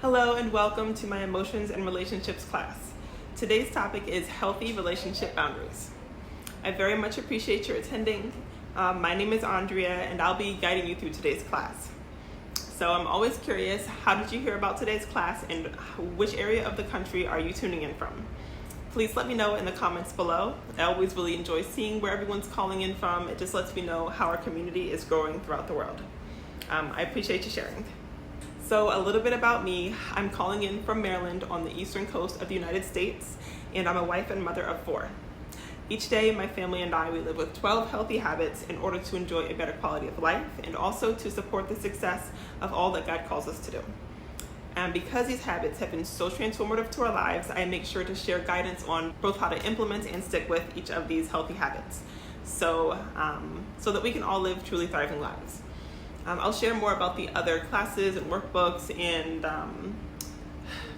Hello and welcome to my Emotions and Relationships class. Today's topic is healthy relationship boundaries. I very much appreciate your attending. My name is Andrea and I'll be guiding you through today's class. So I'm always curious, how did you hear about today's class and which area of the country are you tuning in from? Please let me know in the comments below. I always really enjoy seeing where everyone's calling in from. It just lets me know how our community is growing throughout the world. I appreciate you sharing. So a little bit about me. I'm calling in from Maryland on the eastern coast of the United States, and I'm a wife and mother of 4. Each day, my family and I, we live with 12 healthy habits in order to enjoy a better quality of life and also to support the success of all that God calls us to do. And because these habits have been so transformative to our lives, I make sure to share guidance on both how to implement and stick with each of these healthy habits so that we can all live truly thriving lives. I'll share more about the other classes and workbooks and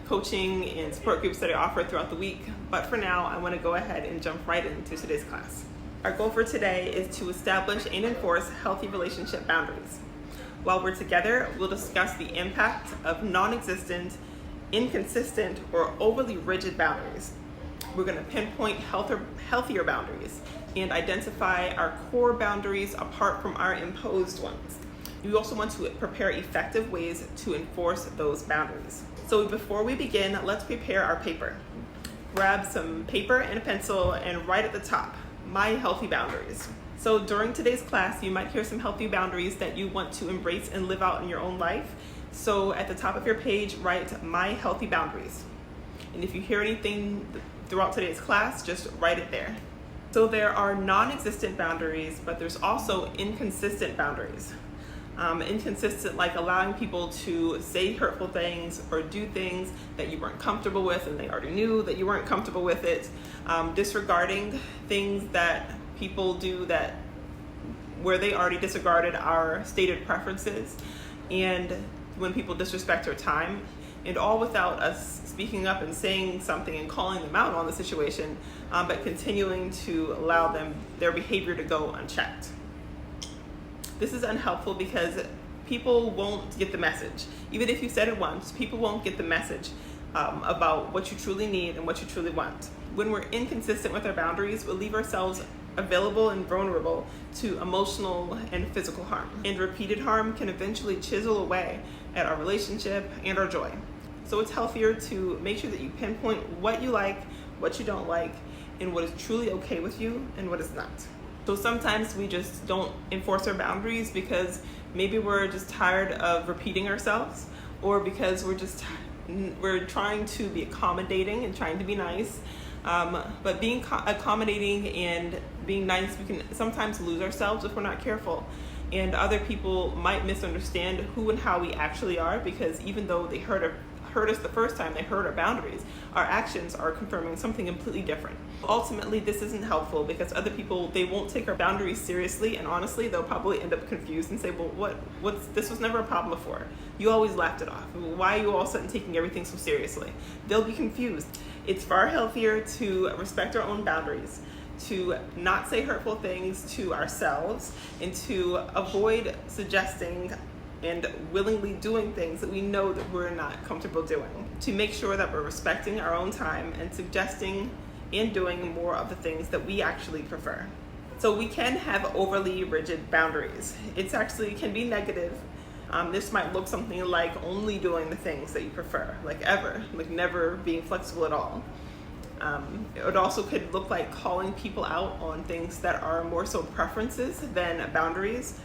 coaching and support groups that I offer throughout the week. But for now, I want to go ahead and jump right into today's class. Our goal for today is to establish and enforce healthy relationship boundaries. While we're together, we'll discuss the impact of non-existent, inconsistent, or overly rigid boundaries. We're going to pinpoint healthier boundaries and identify our core boundaries apart from our imposed ones. We also want to prepare effective ways to enforce those boundaries. So before we begin, let's prepare our paper. Grab some paper and a pencil and write at the top, my healthy boundaries. So during today's class, you might hear some healthy boundaries that you want to embrace and live out in your own life. So at the top of your page, write my healthy boundaries. And if you hear anything throughout today's class, just write it there. So there are non-existent boundaries, but there's also inconsistent boundaries. Inconsistent, like allowing people to say hurtful things or do things that you weren't comfortable with and they already knew that you weren't comfortable with it. Disregarding things that people do where they already disregarded our stated preferences, and when people disrespect our time, and all without us speaking up and saying something and calling them out on the situation, but continuing to allow their behavior to go unchecked. This is unhelpful because people won't get the message. Even if you said it once, people won't get the message about what you truly need and what you truly want. When we're inconsistent with our boundaries, we'll leave ourselves available and vulnerable to emotional and physical harm. And repeated harm can eventually chisel away at our relationship and our joy. So it's healthier to make sure that you pinpoint what you like, what you don't like, and what is truly okay with you and what is not. So sometimes we just don't enforce our boundaries because maybe we're just tired of repeating ourselves, or because we're trying to be accommodating and trying to be nice. But being accommodating and being nice, we can sometimes lose ourselves if we're not careful. And other people might misunderstand who and how we actually are, because even though they hurt us the first time, they hurt our boundaries, our actions are confirming something completely different. Ultimately, this isn't helpful because other people, they won't take our boundaries seriously, and honestly, they'll probably end up confused and say, well, this was never a problem before. You always laughed it off. Why are you all of a sudden taking everything so seriously? They'll be confused. It's far healthier to respect our own boundaries, to not say hurtful things to ourselves, and to avoid suggesting and willingly doing things that we know that we're not comfortable doing, to make sure that we're respecting our own time and suggesting and doing more of the things that we actually prefer. So we can have overly rigid boundaries. It actually can be negative. This might look something like only doing the things that you prefer, like never being flexible at all. It also could look like calling people out on things that are more so preferences than boundaries.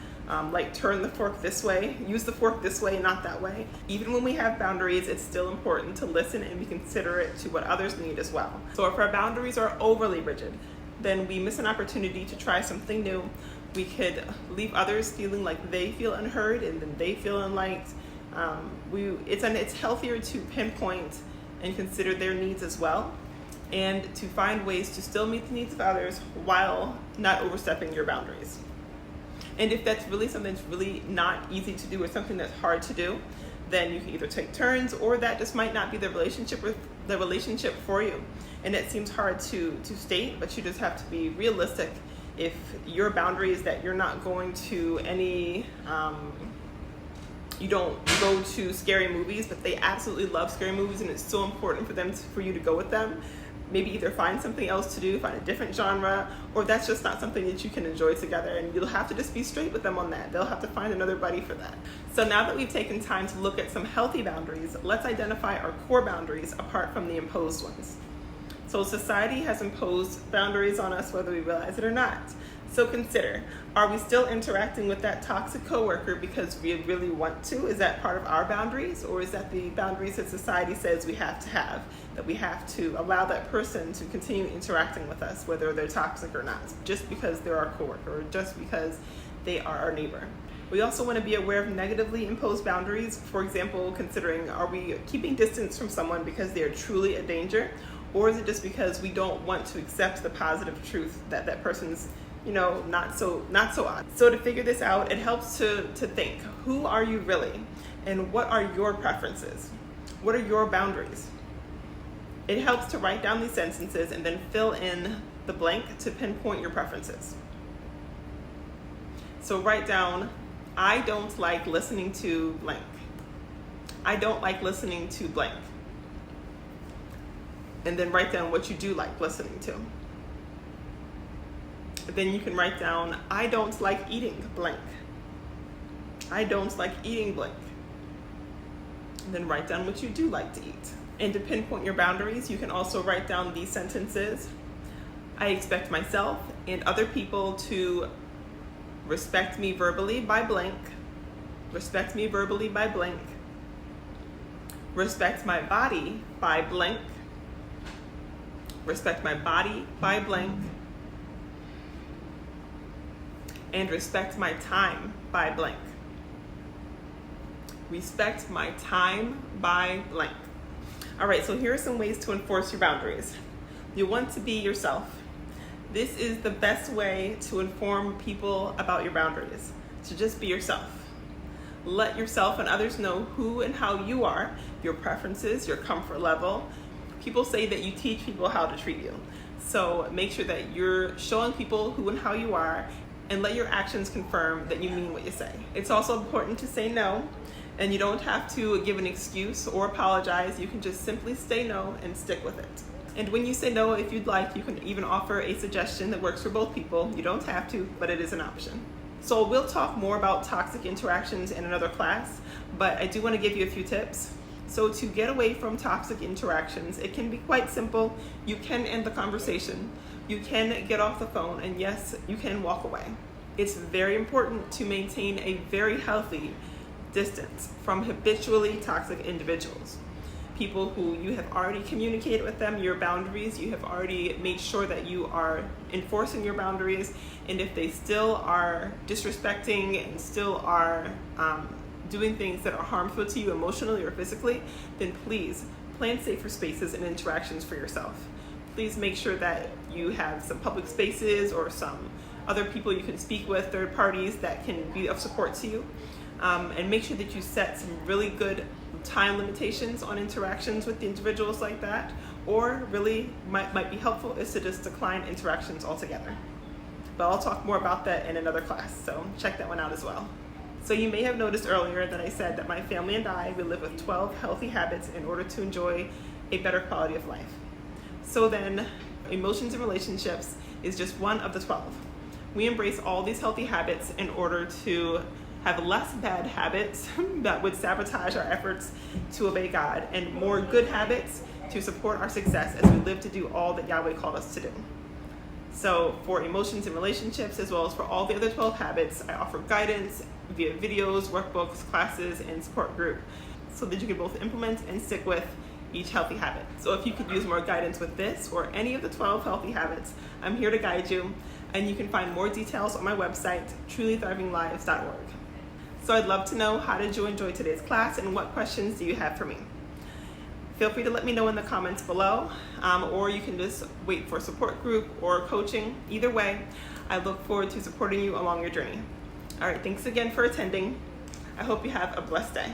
Like turn the fork this way, use the fork this way, not that way. Even when we have boundaries, it's still important to listen and be considerate to what others need as well. So if our boundaries are overly rigid, then we miss an opportunity to try something new. We could leave others feeling like they feel unheard and then they feel unliked. It's healthier to pinpoint and consider their needs as well, and to find ways to still meet the needs of others while not overstepping your boundaries. And if that's really something that's really not easy to do or something that's hard to do, then you can either take turns, or that just might not be the relationship for you. And it seems hard to state, but you just have to be realistic. If your boundary is that you're not going to any you don't go to scary movies, but they absolutely love scary movies, and it's so important for you to go with them. Maybe either find something else to do, find a different genre, or that's just not something that you can enjoy together, and you'll have to just be straight with them on that. They'll have to find another buddy for that. So now that we've taken time to look at some healthy boundaries, let's identify our core boundaries apart from the imposed ones. So society has imposed boundaries on us whether we realize it or not. So consider, are we still interacting with that toxic coworker because we really want to? Is that part of our boundaries, or is that the boundaries that society says we have, that we have to allow that person to continue interacting with us, whether they're toxic or not, just because they're our coworker or just because they are our neighbor? We also want to be aware of negatively imposed boundaries. For example, considering, are we keeping distance from someone because they are truly a danger, or is it just because we don't want to accept the positive truth that that person's not so odd? So to figure this out, it helps to think, who are you really? And what are your preferences? What are your boundaries? It helps to write down these sentences and then fill in the blank to pinpoint your preferences. So write down, I don't like listening to blank. I don't like listening to blank. And then write down what you do like listening to. Then you can write down, I don't like eating blank. I don't like eating blank. And then write down what you do like to eat. And to pinpoint your boundaries, you can also write down these sentences. I expect myself and other people to respect me verbally by blank. Respect me verbally by blank. Respect my body by blank. Respect my body by blank. And respect my time by blank. Respect my time by blank. All right, so here are some ways to enforce your boundaries. You want to be yourself. This is the best way to inform people about your boundaries, to just be yourself. Let yourself and others know who and how you are, your preferences, your comfort level. People say that you teach people how to treat you. So make sure that you're showing people who and how you are, and let your actions confirm that you mean what you say. It's also important to say no, and you don't have to give an excuse or apologize. You can just simply say no and stick with it. And when you say no, if you'd like, you can even offer a suggestion that works for both people. You don't have to, but it is an option. So we'll talk more about toxic interactions in another class, but I do want to give you a few tips. So to get away from toxic interactions, it can be quite simple. You can end the conversation. You can get off the phone, and yes, you can walk away. It's very important to maintain a very healthy distance from habitually toxic individuals. People who you have already communicated with them your boundaries, you have already made sure that you are enforcing your boundaries, and if they still are disrespecting and still are doing things that are harmful to you emotionally or physically, then please plan safer spaces and interactions for yourself. Please make sure that you have some public spaces or some other people you can speak with, third parties that can be of support to you. And make sure that you set some really good time limitations on interactions with the individuals like that, or really might be helpful is to just decline interactions altogether. But I'll talk more about that in another class, so check that one out as well. So you may have noticed earlier that I said that my family and I, we live with 12 healthy habits in order to enjoy a better quality of life. So then, emotions and relationships is just one of the 12. We embrace all these healthy habits in order to have less bad habits that would sabotage our efforts to obey God, and more good habits to support our success as we live to do all that Yahweh called us to do. So for emotions and relationships, as well as for all the other 12 habits, I offer guidance via videos, workbooks, classes, and support group so that you can both implement and stick with each healthy habit. So if you could use more guidance with this or any of the 12 healthy habits, I'm here to guide you, and you can find more details on my website, trulythrivinglives.org. So I'd love to know, how did you enjoy today's class, and what questions do you have for me? Feel free to let me know in the comments below, or you can just wait for a support group or coaching. Either way, I look forward to supporting you along your journey. All right, thanks again for attending. I hope you have a blessed day.